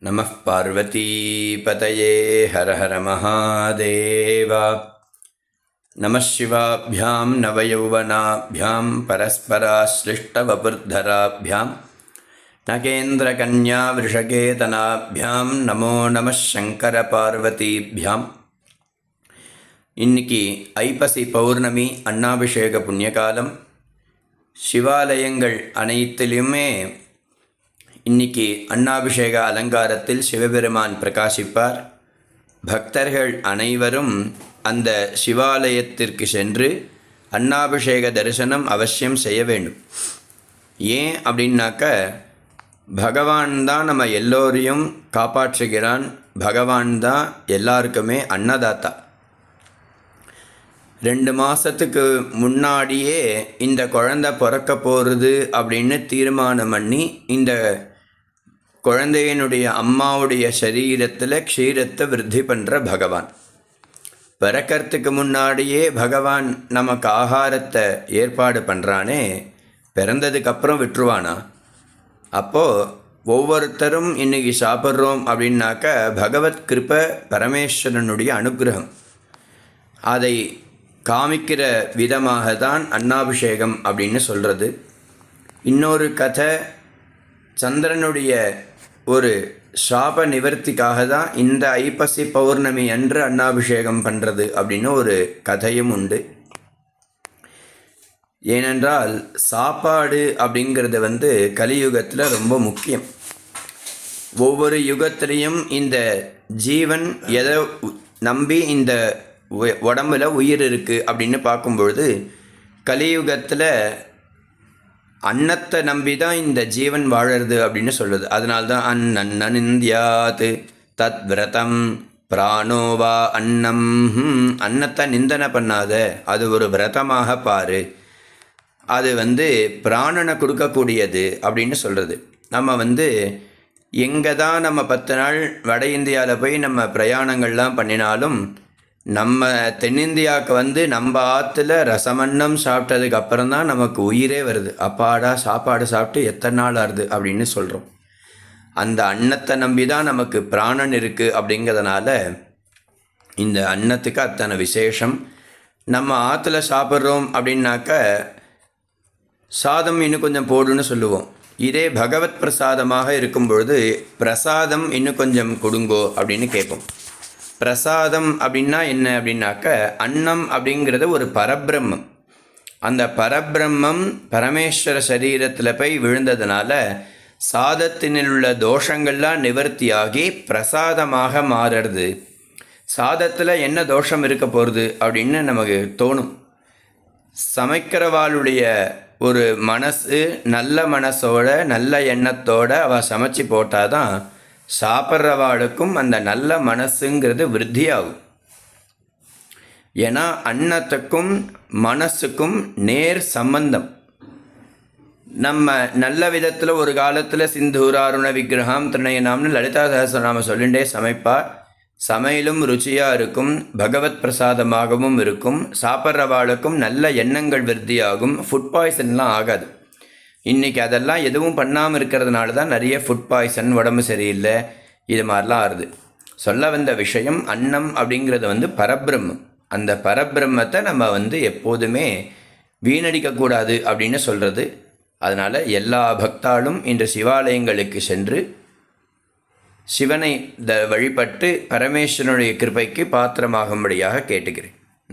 நமः பார்வதீபதயே ஹர ஹர மகாதேவா. நமः சிவாभ्यां நவயௌவனாभ्यां பரஸ்பராஸ்லிஷ்டவபுர்தராभ्यां நகேந்திரகன்யா விருஷகேதனாभ्यां நமோ நமः சங்கர பார்வதீभ्याம். இன்னைக்கு ஐப்பசி பௌர்ணமி, அன்னாபிஷேக புண்ணியகாலம். சிவாலயங்கள் அனைத்திலுமே இன்னைக்கு அன்னாபிஷேக அலங்காரத்தில் சிவபெருமான் பிரகாசிப்பார். பக்தர்கள் அனைவரும் அந்த சிவாலயத்திற்கு சென்று அன்னாபிஷேக தரிசனம் அவசியம் செய்ய வேண்டும். ஏன் அப்படின்னாக்க, பகவான் தான் நம்ம எல்லோரையும் காப்பாற்றுகிறான். பகவான் தான் எல்லாருக்குமே அன்னதாத்தா. 2 மாதத்துக்கு முன்னாடியே இந்த குழந்தை பிறக்க போகிறது அப்படின்னு தீர்மானம் பண்ணி இந்த குழந்தையினுடைய அம்மாவுடைய சரீரத்தில் க்ஷீரத்தை விருத்தி பண்ணுற பகவான். பிறக்கிறதுக்கு முன்னாடியே பகவான் நமக்கு ஆகாரத்தை ஏற்பாடு பண்ணுறானே, பிறந்ததுக்கப்புறம் விட்டுருவானா? அப்போது ஒவ்வொருத்தரும் இன்றைக்கி சாப்பிட்றோம் அப்படின்னாக்க பகவத் கிருபை, பரமேஸ்வரனுடைய அனுகிரகம். அதை காமிக்கிற விதமாக தான் அன்னாபிஷேகம் அப்படின்னு சொல்கிறது. இன்னொரு கதை, சந்திரனுடைய ஒரு சாப நிவர்த்திக்காக தான் இந்த ஐப்பசி பௌர்ணமி அன்று அன்னாபிஷேகம் பண்ணுறது அப்படின்னு ஒரு கதையும் உண்டு. ஏனென்றால் சாப்பாடு அப்படிங்கிறது கலியுகத்தில் ரொம்ப முக்கியம். ஒவ்வொரு யுகத்திலையும் இந்த ஜீவன் எதை நம்பி இந்த உடம்புல உயிர் இருக்குது அப்படின்னு பார்க்கும்பொழுது, கலியுகத்தில் அன்னத்தை நம்பி தான் இந்த ஜீவன் வாழறது அப்படின்னு சொல்லுது. அதனால்தான் அன்னநிந்தியாது தத் விரதம் பிராணோவா அன்னம். அன்னத்தை நிந்தனை பண்ணாத, அது ஒரு விரதமாக பாரு, அது பிராணனை கொடுக்கக்கூடியது அப்படின்னு சொல்கிறது. நம்ம எங்கே தான் நம்ம 10 நாள் வட இந்தியாவில் போய் நம்ம பிரயாணங்கள்லாம் பண்ணினாலும், நம்ம தென்னிந்தியாவுக்கு நம்ம ஆற்றுல ரசமன்னம் சாப்பிட்டதுக்கு அப்புறம் தான் நமக்கு உயிரே வருது. அப்பாடா, சாப்பாடு சாப்பிட்டு எத்தனை நாள் ஆகுது அப்படின்னு சொல்கிறோம். அந்த அன்னத்தை நம்பி தான் நமக்கு பிராணன் இருக்குது. அப்படிங்கிறதுனால இந்த அன்னத்துக்கு அத்தனை விசேஷம். நம்ம ஆற்றுல சாப்பிட்றோம் அப்படின்னாக்க சாதம் இன்னும் கொஞ்சம் போடுன்னு சொல்லுவோம். இதே பகவத் பிரசாதமாக இருக்கும் பொழுது பிரசாதம் இன்னும் கொஞ்சம் கொடுங்கோ அப்படின்னு கேட்போம். பிரசாதம் அப்படின்னா என்ன அப்படின்னாக்க, அன்னம் அப்படிங்கிறது ஒரு பரபிரம்மம். அந்த பரபிரம்மம் பரமேஸ்வர சரீரத்தில் போய் விழுந்ததுனால சாதத்தினில் உள்ள தோஷங்கள்லாம் நிவர்த்தியாகி பிரசாதமாக மாறுறது. சாதத்தில் என்ன தோஷம் இருக்க போகிறது அப்படின்னு நமக்கு தோணும். சமைக்கிறவாளுடைய ஒரு மனசு நல்ல மனசோட நல்ல எண்ணத்தோட அவள் சமைச்சு போட்டால் தான் சாப்பிட்றவாளுக்கும் அந்த நல்ல மனசுங்கிறது விருத்தியாகும். ஏன்னா அன்னத்துக்கும் மனசுக்கும் நேர் சம்பந்தம். நம்ம நல்ல விதத்தில் ஒரு காலத்தில் சிந்தூராருண விக்கிரகம் திருநயனாம்னு லலிதா சகஸ்ரநாம சொல்லிண்டே சமைப்பார். சமையலும் ருச்சியாக இருக்கும், பகவத் பிரசாதமாகவும் இருக்கும், சாப்பிட்றவாளுக்கும் நல்ல எண்ணங்கள் விருத்தியாகும், ஃபுட் பாய்சன்லாம் ஆகாது. இன்றைக்கி அதெல்லாம் எதுவும் பண்ணாமல் இருக்கிறதுனால தான் நிறைய ஃபுட் பாய்சன், உடம்பு சரியில்லை, இது மாதிரிலாம் ஆறுது. சொல்ல வந்த விஷயம், அன்னம் அப்படிங்கிறது பரபிரம்மம். அந்த பரபிரம்மத்தை நம்ம எப்போதுமே வீணடிக்கக்கூடாது அப்படின்னு சொல்கிறது. அதனால் எல்லா பக்தாலும் இன்று சிவாலயங்களுக்கு சென்று சிவனை வழிபட்டு பரமேஸ்வரனுடைய கிருபைக்கு பாத்திரமாகும்படியாக கேட்டுக்கிறேன்.